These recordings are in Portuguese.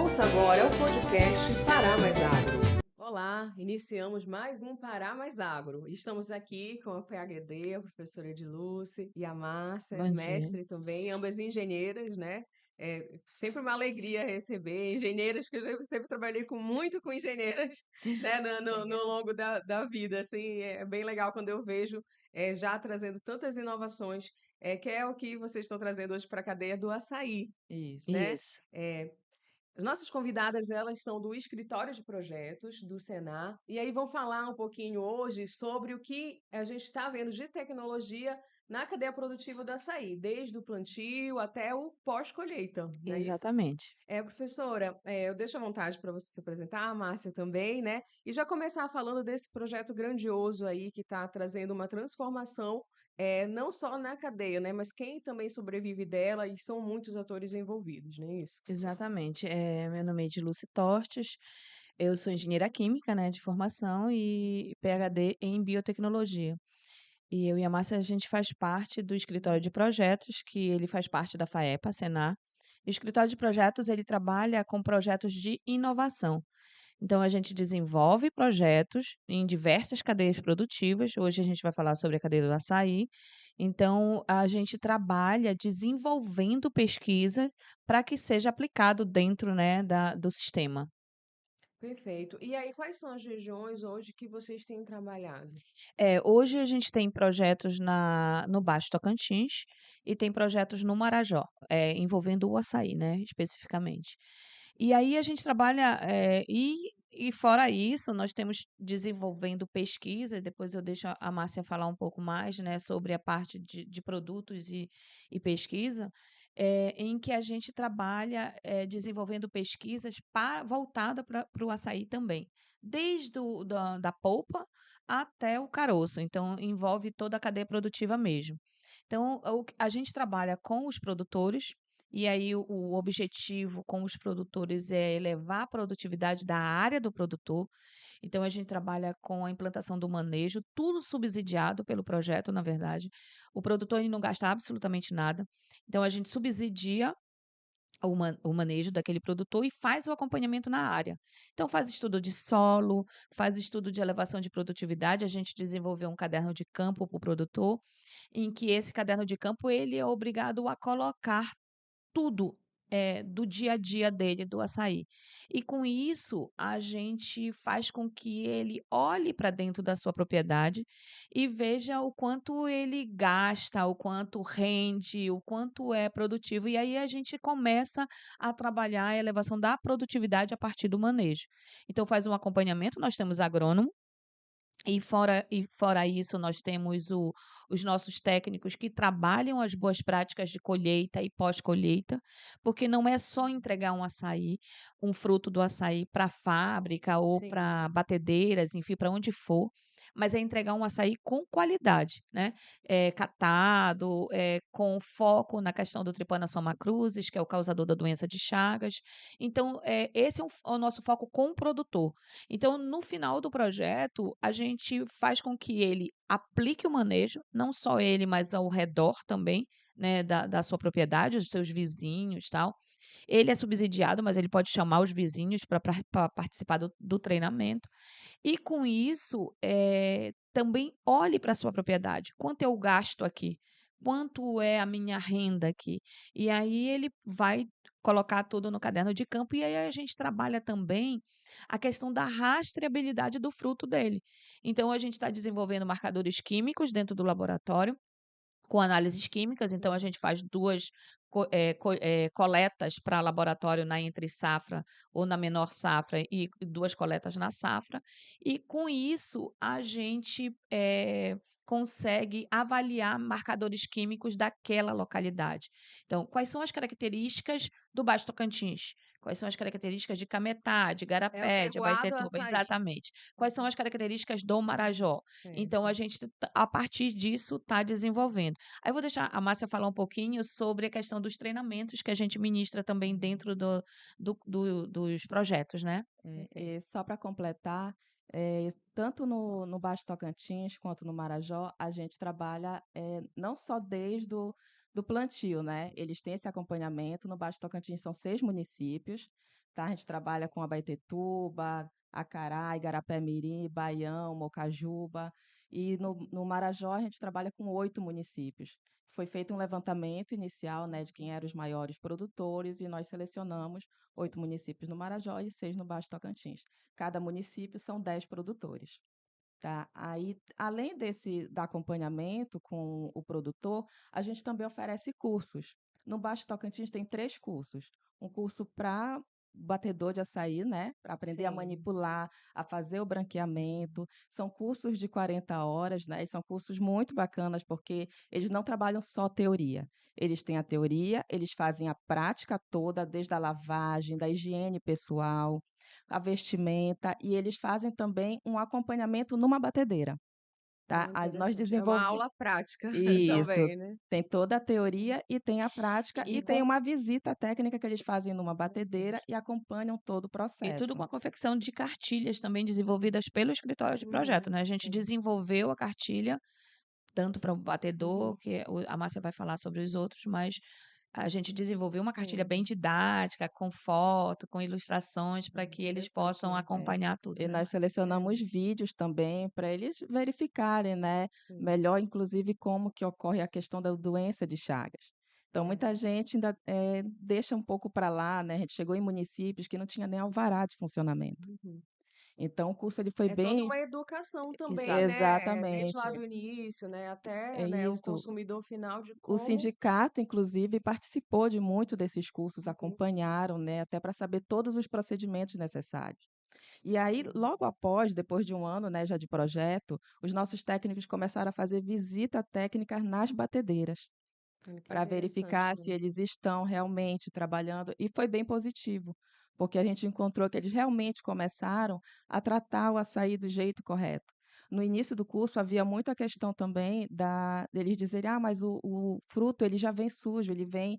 Ouça agora o podcast Pará Mais Agro. Olá, iniciamos mais um Pará Mais Agro. Estamos aqui com a PhD, a professora Edilúcia, e a Márcia, Bom dia. mestre também, ambas engenheiras, né? É sempre uma alegria receber engenheiras, porque eu sempre trabalhei muito com engenheiras, né, no longo da vida. Assim, é bem legal quando eu vejo já trazendo tantas inovações, que é o que vocês estão trazendo hoje para a cadeia do açaí, Isso. né? Isso, As nossas convidadas, elas são do Escritório de Projetos, do Senar, e aí vão falar um pouquinho hoje sobre o que a gente está vendo de tecnologia na cadeia produtiva do açaí, desde o plantio até o pós-colheita, não é isso? exatamente. Professora, eu deixo à vontade para você se apresentar, a Márcia também, né? E já começar falando desse projeto grandioso aí que está trazendo uma transformação, não só na cadeia, né? Mas quem também sobrevive dela, e são muitos atores envolvidos, não é isso? Exatamente. Meu nome é Edilúcia Tortes, eu sou engenheira química, né, de formação e PhD em biotecnologia. E eu e a Márcia, a gente faz parte do escritório de projetos, que ele faz parte da FAEPA, Senar. E o escritório de projetos, ele trabalha com projetos de inovação. Então, a gente desenvolve projetos em diversas cadeias produtivas. Hoje a gente vai falar sobre a cadeia do açaí. Então, a gente trabalha desenvolvendo pesquisa para que seja aplicado dentro, né, do sistema. Perfeito. E aí, quais são as regiões hoje que vocês têm trabalhado? Hoje a gente tem projetos no Baixo Tocantins e tem projetos no Marajó, envolvendo o açaí, né, especificamente. E aí a gente trabalha, e fora isso, nós temos desenvolvendo pesquisa, e depois eu deixo a Márcia falar um pouco mais, né, sobre a parte de produtos e pesquisa, em que a gente trabalha, desenvolvendo pesquisas voltada para o açaí também, desde da polpa até o caroço, então envolve toda a cadeia produtiva mesmo. Então, a gente trabalha com os produtores, e aí o objetivo com os produtores é elevar a produtividade da área do produtor. Então, a gente trabalha com a implantação do manejo, tudo subsidiado pelo projeto, na verdade. O produtor ele não gasta absolutamente nada. Então, a gente subsidia o manejo daquele produtor e faz o acompanhamento na área. Então, faz estudo de solo, faz estudo de elevação de produtividade. A gente desenvolveu um caderno de campo para o produtor, em que esse caderno de campo ele é obrigado a colocar tudo, do dia a dia dele, do açaí. E com isso, a gente faz com que ele olhe para dentro da sua propriedade e veja o quanto ele gasta, o quanto rende, o quanto é produtivo. E aí a gente começa a trabalhar a elevação da produtividade a partir do manejo. Então faz um acompanhamento, nós temos agrônomo, e fora isso, nós temos os nossos técnicos que trabalham as boas práticas de colheita e pós-colheita, porque não é só entregar um fruto do açaí para a fábrica ou Sim. para batedeiras, enfim, para onde for, mas é entregar um açaí com qualidade, né? Catado, com foco na questão do Trypanosoma cruzi, que é o causador da doença de Chagas. Então, esse é o nosso foco com o produtor. Então, no final do projeto, a gente faz com que ele aplique o manejo, não só ele, mas ao redor também, né, da sua propriedade, os seus vizinhos, tal. Ele é subsidiado, mas ele pode chamar os vizinhos para participar do treinamento. E com isso, também olhe para a sua propriedade. Quanto eu gasto aqui? Quanto é a minha renda aqui? E aí ele vai colocar tudo no caderno de campo, e aí a gente trabalha também a questão da rastreabilidade do fruto dele. Então a gente está desenvolvendo marcadores químicos dentro do laboratório, com análises químicas, então a Sim. gente faz 2 coletas para laboratório na entre safra ou na menor safra e 2 coletas na safra, e com isso a gente, consegue avaliar marcadores químicos daquela localidade. Então, quais são as características do Baixo Tocantins? Quais são as características de Cametá, de É o Igarapé, de terroir do Abaetetuba? açaí. Exatamente. Quais são as características do Marajó? Então a Certo. gente a partir disso está desenvolvendo. Aí eu vou deixar a Márcia falar um pouquinho sobre a questão dos treinamentos que a gente ministra também Uhum. dentro dos projetos, né. Perfeito. E só para completar, tanto no Baixo Tocantins quanto no Marajó, a gente trabalha, não só desde do plantio, né, eles têm esse acompanhamento. No Baixo Tocantins são 6 municípios, tá? A gente trabalha com Abaetetuba, Acará, Igarapé-Miri, Baião, Mocajuba. E no Marajó a gente trabalha com 8 municípios. Foi feito um levantamento inicial, né, de quem eram os maiores produtores e nós selecionamos 8 municípios no Marajó e 6 no Baixo Tocantins. Cada município são 10 produtores. Tá? Aí, além do acompanhamento com o produtor, a gente também oferece cursos. No Baixo Tocantins tem 3 cursos. Um curso para batedor de açaí, né? Para aprender a Sim. manipular, a fazer o branqueamento. São cursos de 40 horas, né? E são cursos muito bacanas, porque eles não trabalham só teoria. Eles têm a teoria, eles fazem a prática toda, desde a lavagem, da higiene pessoal, a vestimenta, e eles fazem também um acompanhamento numa batedeira, tá? Nós Interessante. É uma desenvolvemos aula prática isso, também, né? tem toda a teoria e tem a prática E e tem com uma visita técnica que eles fazem numa batedeira Interessante. e acompanham todo o E tudo com processo. a confecção de cartilhas também desenvolvidas pelo escritório de projeto, né? A gente Sim. desenvolveu a cartilha tanto para o batedor, Uhum. que a Márcia vai falar sobre os outros, mas a gente desenvolveu uma cartilha Sim. bem didática, com foto, com ilustrações, para que eles Interessante, possam né? acompanhar tudo, E né, nós Márcia? selecionamos vídeos também para eles verificarem, né, Sim. melhor, inclusive, como que ocorre a questão da doença de Chagas. Então, É. muita gente ainda deixa um pouco para lá, né? A gente chegou em municípios que não tinha nem alvará de funcionamento. Uhum. Então, o curso ele foi É toda bem uma educação também, Exato. né? Desde lá exatamente, do início, né? é Até, né, o isso. consumidor final de O como. sindicato, inclusive, participou de muito desses cursos, Uhum. acompanharam, né, até para saber todos os procedimentos necessários. E aí, Uhum. logo após, depois de um ano, né, já de projeto, os nossos técnicos começaram a fazer visita técnica nas batedeiras, Olha que para interessante, verificar né? se eles estão realmente trabalhando, e foi bem positivo, porque a gente encontrou que eles realmente começaram a tratar o açaí do jeito correto. No início do curso havia muita questão também deles dizerem, mas o fruto ele já vem sujo, ele vem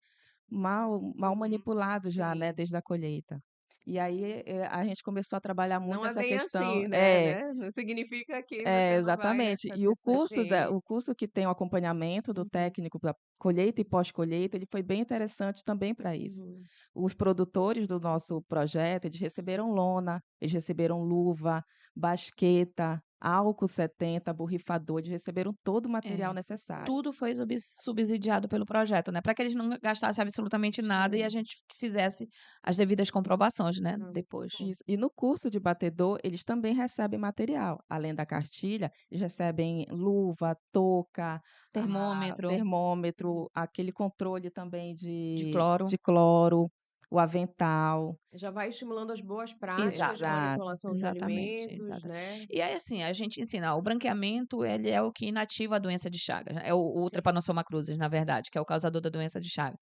mal Uhum. manipulado já, né, Sim. desde a colheita. E aí a gente começou a trabalhar Não muito é essa bem questão. assim, né? Não significa que você não vai Exatamente. E fazer certinho. o curso que tem o acompanhamento do Uhum. técnico da colheita e pós-colheita, ele foi bem interessante também para isso. Uhum. Os produtores do nosso projeto, eles receberam lona, eles receberam luva, basqueta, álcool 70, borrifador, eles receberam todo o material É. necessário. Tudo foi subsidiado pelo projeto, né? Para que eles não gastassem absolutamente nada e a Sim. gente fizesse as devidas comprovações, né? Não, muito Depois. bom. Isso. E no curso de batedor, eles também recebem material. Além da cartilha, eles recebem luva, touca, Termômetro termômetro, aquele controle também de cloro. de cloro, o avental. Já vai estimulando as boas práticas de Exato. Exato. manipulação de Exatamente, alimentos, exata né? E aí, assim, a gente ensina, o branqueamento, ele é o que inativa a doença de Chagas, né, é o Sim. Trypanosoma cruzi, na verdade, que é o causador da doença de Chagas.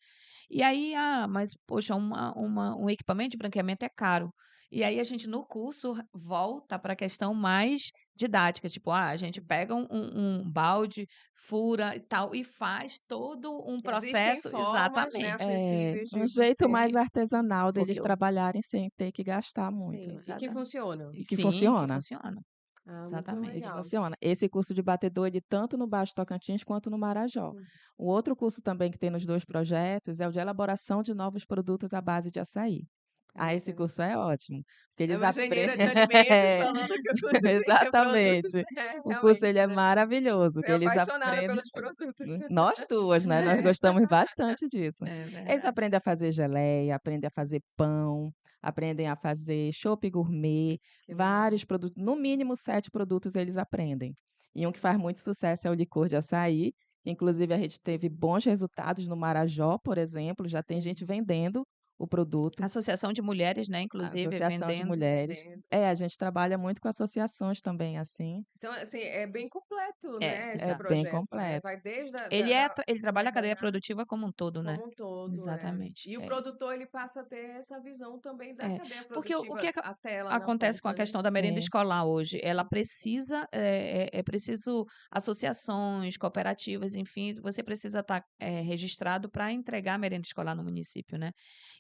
E aí, mas poxa, um equipamento de branqueamento é caro. E aí a gente no curso volta para a questão mais didática, tipo, a gente Sim. pega um balde, fura e tal, e faz todo um Existem processo formas, né, exatamente. É acessíveis um de jeito você. mais artesanal Porque deles trabalharem sem ter que gastar muito, Sim, né? e que exatamente. funcionam. E que Sim, que funciona. funciona. Ah, muito E que Exatamente. legal. funciona. Esse curso de batedor, ele tanto no Baixo Tocantins quanto no Marajó. Hum. O outro curso também que tem nos 2 projetos é o de elaboração de novos produtos à base de açaí. Ah, Esse curso é interessante. ótimo, porque É eles uma engenheira de alimentos falando que o curso de produtos exatamente. é O curso ele realmente, é né? maravilhoso, Você que é eles apaixonada aprendem pelos produtos. nós duas, né, nós gostamos bastante disso. É Eles verdade. aprendem a fazer geleia, aprendem a fazer pão, aprendem a fazer chopp gourmet, Que legal. vários produtos, no mínimo 7 produtos eles aprendem. E um que faz muito sucesso é o licor de açaí, que inclusive a gente teve bons resultados no Marajó, por exemplo, já tem gente Sim. vendendo o produto. Associação de mulheres, né, A inclusive, Associação de vendendo. Mulheres. Vendendo. É, a gente trabalha muito com associações também, assim. Então, assim, é bem completo, É, né, esse É exato. bem projeto, né? completo. Vai desde Ele do trabalha a cadeia RH produtiva como um todo, né? como um todo, é. Exatamente. E o produtor, ele passa a ter essa visão também da É. cadeia Porque o que produtiva até lá na acontece com a ponta, né? questão da merenda Sim. escolar hoje? Ela precisa, é preciso associações, cooperativas, enfim, você precisa estar registrado para entregar a merenda escolar no município, né?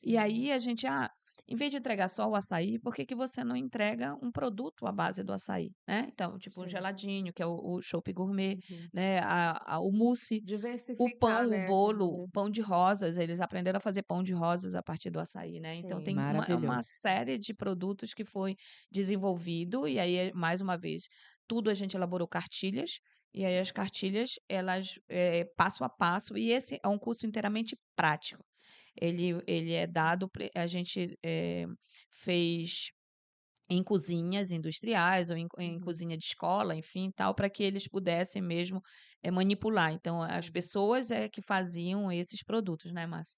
E Sim. aí a gente, em vez de entregar só o açaí, por que que você não entrega um produto à base do açaí, né? Então, tipo um Sim. geladinho, que é o chopp gourmet, Uhum. né? O mousse, o Diversificar, pão, o né, bolo, aquilo, né. pão de rosas, eles aprenderam a fazer pão de rosas a partir do açaí, né? Então Sim. tem uma Maravilhoso. série de produtos que foi desenvolvido, e aí, mais uma vez, tudo a gente elaborou cartilhas, e aí as cartilhas, elas, passo a passo, e esse é um curso inteiramente prático. Ele é dado, a gente fez em cozinhas industriais ou em Uhum. cozinha de escola, enfim, tal, para que eles pudessem mesmo manipular. Então, as Sim. pessoas é que faziam esses produtos, né, Márcia?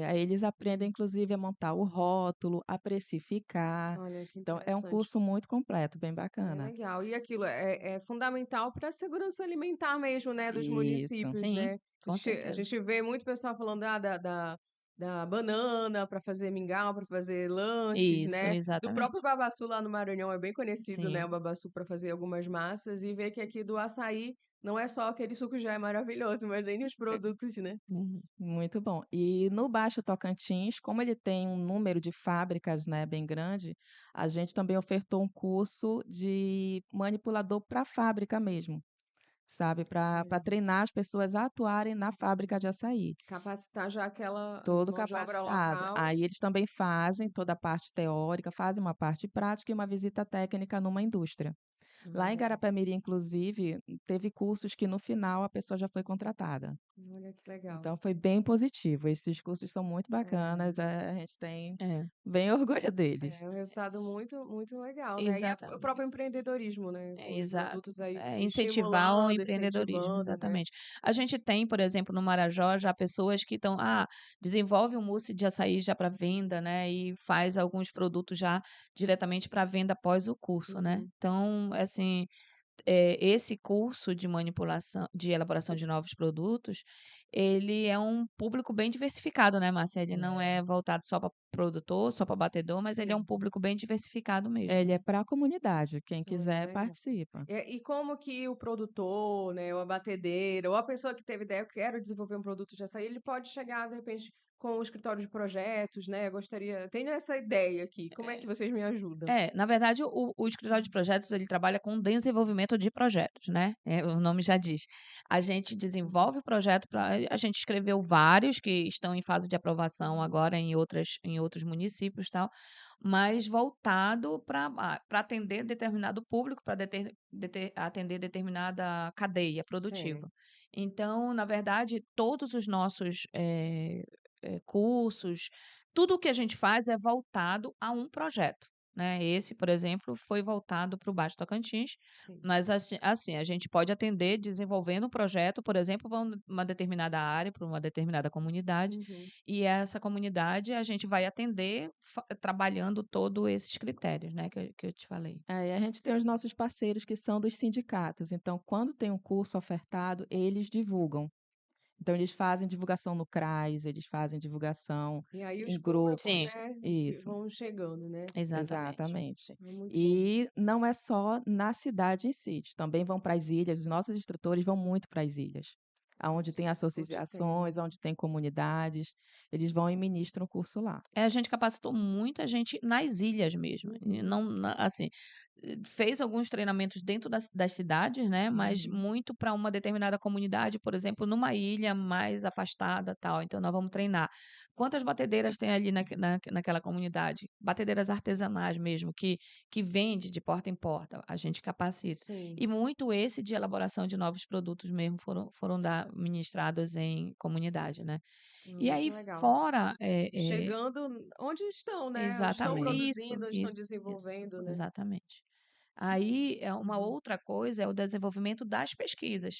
Aí eles aprendem, inclusive, a montar o rótulo, a precificar. Olha, que Então, é um interessante. curso muito completo, bem Bem bacana. legal. E aquilo é fundamental para a segurança alimentar mesmo, né, dos Isso. municípios, Sim, né. com A certeza. gente vê muito pessoal falando, da banana para fazer mingau, para fazer lanches, Isso, né. Do próprio exatamente. babaçu lá no Maranhão é bem conhecido, né, o Sim. babaçu para fazer algumas massas, e ver que aqui do açaí não é só aquele suco já é maravilhoso, mas nem os produtos, né. Uhum. Muito bom. E no Baixo Tocantins, como ele tem um número de fábricas, né, bem grande, a gente também ofertou um curso de manipulador para fábrica mesmo, sabe, para Sim. treinar as pessoas a atuarem na fábrica de açaí, Capacitar já aquela todo mão de obra capacitado. local. Aí eles também fazem toda a parte teórica, fazem uma parte prática e uma visita técnica numa indústria. Lá em Olha, Garapé-Miri, inclusive, teve cursos que no final a pessoa já foi contratada. olha que legal. Então foi bem positivo. Esses cursos são muito bacanas, É. a gente tem É, bem orgulho deles. É um resultado muito, muito legal, né? E o exatamente. próprio empreendedorismo, né? É, Com os exato. produtos aí Incentivar o estimulando, empreendedorismo, incentivando, né? exatamente. A gente tem, por exemplo, no Marajó, já pessoas que estão, desenvolve um mousse de açaí já para venda, né? E faz alguns produtos já diretamente para venda após o curso, né? Uhum. Então, assim, esse curso de manipulação, de elaboração de novos produtos, ele é um público bem diversificado, né, Márcia? Ele não É, é voltado só para produtor, só para batedor, mas ele é um sim. público bem diversificado mesmo, Ele né? é para a comunidade, quem Olha, quiser legal. participa. E como que o produtor, né, ou a batedeira, ou a pessoa que teve ideia, eu quero desenvolver um produto de açaí, ele pode chegar, de repente, com o escritório de projetos, né? Tenho essa ideia aqui. Como é que vocês me ajudam? Na verdade, o escritório de projetos, ele trabalha com desenvolvimento de projetos, né? O nome já diz. A gente desenvolve o projeto, a gente escreveu vários que estão em fase de aprovação agora em outros municípios, tal, mas voltado para atender determinado público, para atender determinada cadeia Sim. produtiva. Então, na verdade, todos os nossos cursos, tudo o que a gente faz é voltado a um projeto, né? Esse, por exemplo, foi voltado para o Baixo Tocantins, Sim. mas assim, a gente pode atender desenvolvendo um projeto, por exemplo, para uma determinada área, para uma determinada comunidade, Uhum. e essa comunidade a gente vai atender trabalhando todos esses critérios, né, que eu te falei. Aí a gente tem os nossos parceiros que são dos sindicatos. Então, quando tem um curso ofertado, eles divulgam. Então, eles fazem divulgação no CRAS, eles fazem divulgação E aí os em públicos, Sim, grupos. né, Isso. vão chegando, né? exatamente. Exatamente. É muito bom. E não é só na cidade em si, eles também vão para as ilhas, os nossos instrutores vão muito para as ilhas, aonde tem Com certeza. associações, onde tem comunidades, eles vão e ministram o curso lá. A gente capacitou muita gente nas ilhas mesmo, e Uhum. não assim, fez alguns treinamentos dentro das cidades, né, mas Uhum. muito para uma determinada comunidade, por exemplo, numa ilha mais afastada, tal, então nós vamos treinar. Quantas batedeiras tem ali naquela comunidade? Batedeiras artesanais mesmo, que vende de porta em porta, a gente capacita. Sim. E muito esse de elaboração de novos produtos mesmo foram ministrados em comunidade, né. E Que aí legal. fora, Chegando onde estão, né? Onde estão exatamente, produzindo, onde estão isso, desenvolvendo, né? exatamente. Aí, uma Uhum. outra coisa é o desenvolvimento das pesquisas,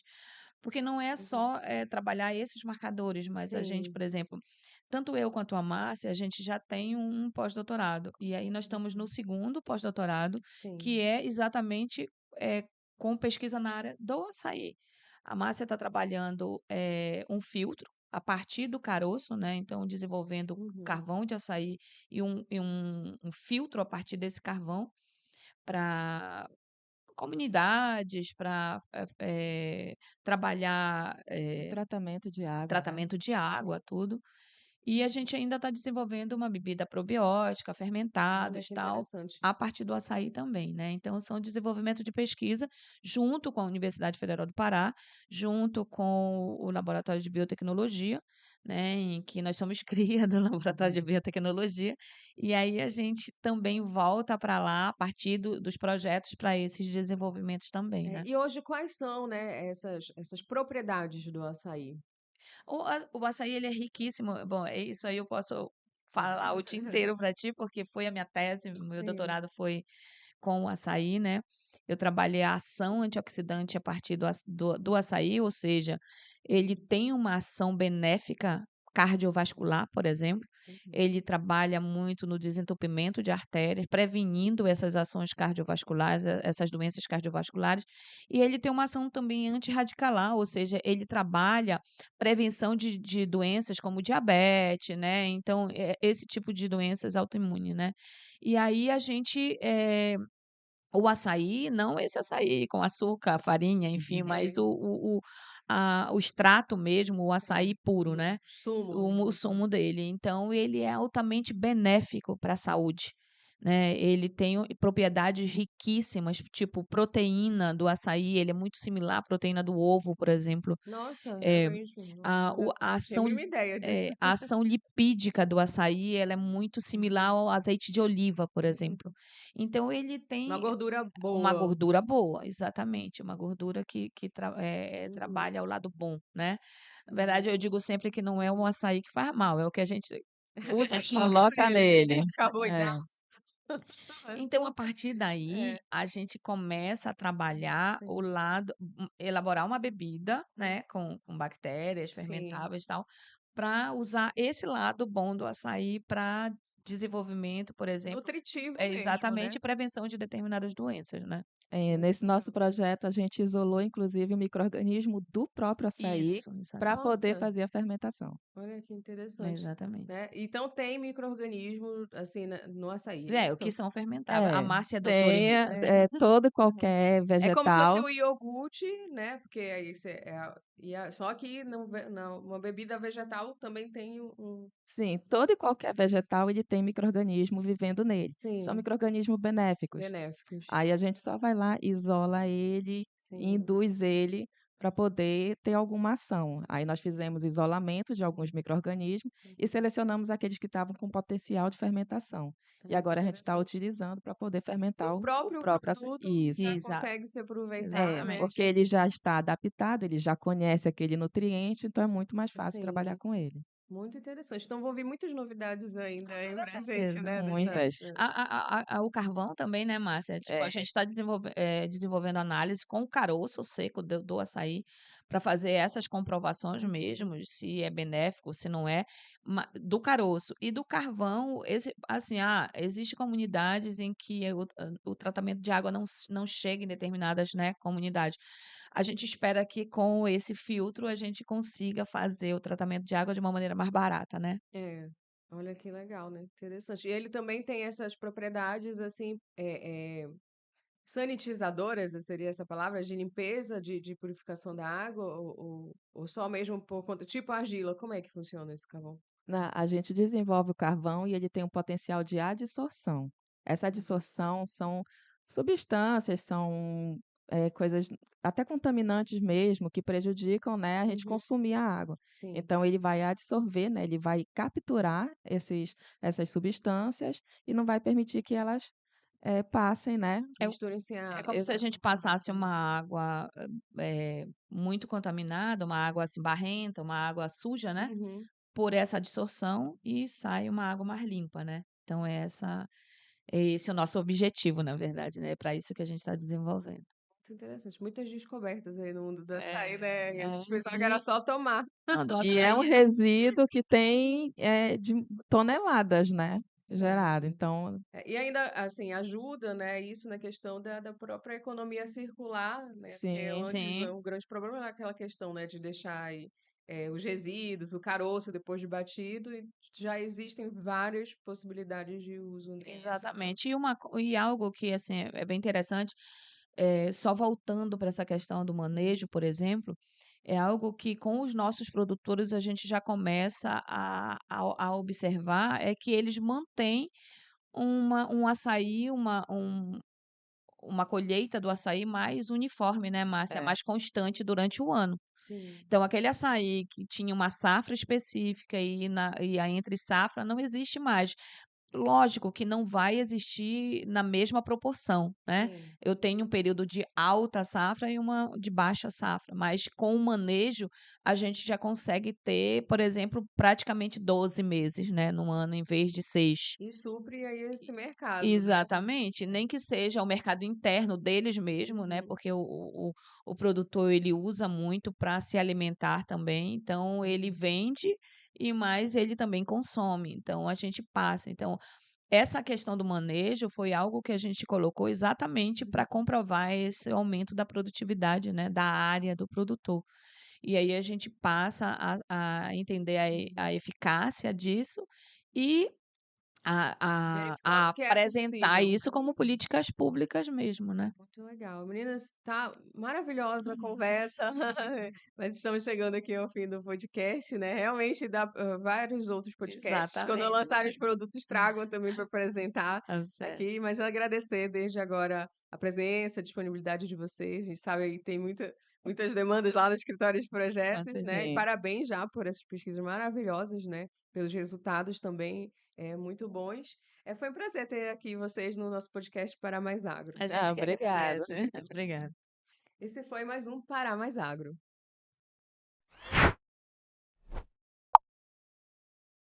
porque não é Uhum. só, trabalhar esses marcadores, mas a gente, Sim. por exemplo, tanto eu quanto a Márcia, a gente já tem um pós-doutorado, e aí nós estamos no segundo pós-doutorado, Sim. que é exatamente, com pesquisa na área do açaí. A Márcia está trabalhando, um filtro a partir do caroço, né, então desenvolvendo Uhum. carvão de açaí e um filtro a partir desse carvão para comunidades, para trabalhar O tratamento de água, né? tratamento de água, Sim. tudo. E a gente ainda está desenvolvendo uma bebida probiótica, Olha fermentados, que tal, interessante. a partir do açaí também, né. Então são desenvolvimento de pesquisa junto com a Universidade Federal do Pará, junto com o Laboratório de Biotecnologia, né, em que nós somos cria do Laboratório de Biotecnologia, e aí a gente também volta para lá a partir dos projetos para esses desenvolvimentos também, né. E hoje quais são, né, essas propriedades do açaí? O açaí ele é riquíssimo. Bom, isso aí eu posso falar o dia inteiro para ti, porque foi a minha tese, o meu Sim. doutorado foi com o açaí, né. Eu trabalhei a ação antioxidante a partir do açaí, ou seja, ele tem uma ação benéfica cardiovascular, por exemplo. Uhum. Ele trabalha muito no desentupimento de artérias, prevenindo essas ações cardiovasculares, essas doenças cardiovasculares. E ele tem uma ação também antirradicalar, ou seja, ele trabalha prevenção de doenças como diabetes, né, então, esse tipo de doenças autoimune, né. E aí a gente, o açaí, não esse açaí com açúcar, farinha, enfim, mas Sim, o extrato mesmo, o sim. açaí puro, O né, sumo, o no caso. sumo dele. Então ele é altamente benéfico para a saúde, né, ele tem propriedades riquíssimas, tipo proteína do açaí, ele é muito similar à proteína do ovo, por exemplo. Nossa, é Eh, mesmo? a Olha, o a não tinha a ação mínima ideia disso. a ação lipídica do açaí, ela é muito similar Uhum. ao azeite de oliva, por Uhum. exemplo. Então ele Uma tem gordura uma boa. gordura boa, exatamente, uma gordura que Uhum, trabalha ao lado bom, né. Na uhum. verdade, eu digo sempre que não é um açaí que faz mal, é o que a gente usa e coloca Coloca nele. nele. Carboidrato, É. Então, a açúcar. partir daí, É, a gente começa a trabalhar o sim. lado elaborar uma bebida, né, com bactérias Sim. fermentáveis e tal, para usar esse lado bom do açaí para desenvolvimento, por exemplo, Nutritivo é mesmo, né? exatamente prevenção de determinadas doenças, né. Olha Nesse que legal. nosso projeto, a gente isolou, inclusive, o micro-organismo do próprio açaí Isso, para poder Nossa, fazer a fermentação. olha que interessante, exatamente. né? Então tem micro-organismo assim no açaí, é O que isso? são fermentáveis. A É, Márcia é doutora em tem É. todo e Aham. qualquer É como se fosse vegetal. o iogurte, né? Porque aí você só que uma bebida vegetal também tem Sim, todo e qualquer vegetal ele tem micro-organismo vivendo nele. São sim, micro-organismos benéficos. benéficos. Aí a gente só vai lá, isola ele, Sim. induz ele para poder ter alguma ação. Aí nós fizemos isolamento de alguns micro-organismos e selecionamos aqueles que estavam com potencial de fermentação. E Que agora a gente está interessante. utilizando para poder O fermentar o próprio próprio produto já isso. Exato, consegue ser aproveitado, né? Porque exatamente. ele já está adaptado, ele já conhece aquele nutriente, então é muito mais fácil trabalhar Sim, com ele. muito interessante. Então vou vir muitas novidades ainda Com aí toda pra gente, certeza. né, Muitas. O carvão também, né, Márcia? Tipo, a É, gente está desenvolvendo análise com o caroço seco do açaí para fazer essas comprovações mesmo, de se é benéfico, se não é, do caroço. E do carvão, assim, existe comunidades em que o tratamento de água não chega em determinadas, né, comunidades. A gente espera que com esse filtro a gente consiga fazer o tratamento de água de uma maneira mais barata, né? É, olha que legal, né? Interessante. E ele também tem essas propriedades assim, sanitizadoras, seria essa palavra, de limpeza, de purificação da água, ou só mesmo por conta, tipo argila, como é que funciona esse carvão? a gente desenvolve o carvão e ele tem um potencial de adsorção. Essa adsorção são substâncias, são coisas até contaminantes mesmo que prejudicam, né, a gente Uhum, consumir a água. sim. Então ele vai absorver, né, ele vai capturar essas substâncias e não vai permitir que elas passem, né? É Misturem-se a É água. como se a gente passasse uma água, muito contaminada, uma água, assim, barrenta, uma água suja, né, Uhum. por essa adsorção e sai uma água mais limpa, né. Então é esse o nosso objetivo, na verdade, né, é pra isso que a gente está desenvolvendo. Muito interessante. Muitas descobertas aí no mundo do açaí, É, né? E a gente pensava que era sim. só tomar. Não, do E é um açaí resíduo que tem de toneladas, né? Gerado. Verdade. Então, E ainda, assim, ajuda, né, isso na questão da própria economia circular, né, porque sim. antes sim, o grande problema era aquela questão, né, de deixar aí, os resíduos, o caroço depois de batido, e já existem várias possibilidades de uso nesse exatamente. caso. E algo que, assim, é bem interessante, só voltando para essa questão do manejo, por exemplo, é algo que com os nossos produtores a gente já começa a observar, é que eles mantêm um açaí, uma colheita do açaí mais uniforme, né, Márcia, É. mais constante durante o ano. Sim. Então aquele açaí que tinha uma safra específica e a entre safra não existe mais. Lógico que não vai existir na mesma proporção, né. Sim. Eu tenho um período de alta safra e uma de baixa safra, mas com o manejo a gente já consegue ter, por exemplo, praticamente 12 meses, né, no ano em vez de 6. E supre aí esse mercado, né? Exatamente, nem que seja o mercado interno deles mesmo, né, Uhum. porque o produtor ele usa muito para se alimentar também, então ele vende e mais ele também consome, então a gente passa. Então, essa questão do manejo foi algo que a gente colocou exatamente para comprovar esse aumento da produtividade, né, da área do produtor. E aí a gente passa a entender a eficácia disso e a Verificou-se que é apresentar possível. isso como políticas públicas mesmo, né. Muito legal. Meninas, tá maravilhosa a conversa, mas estamos chegando aqui ao fim do podcast, né? Realmente dá vários outros podcasts. Quando Exatamente. lançarem os produtos, tragam também para apresentar Tá certo. aqui. Mas agradecer desde agora a presença, a disponibilidade de vocês. A gente sabe que tem muitas demandas lá no escritório de Com projetos, né? E certeza. Sim. parabéns já por essas pesquisas maravilhosas, né? Pelos resultados também muito bons. Foi um prazer ter aqui vocês no nosso podcast Para Mais Agro. A Ah, gente que obrigada. agradece. Obrigada. Esse foi mais um Para Mais Agro.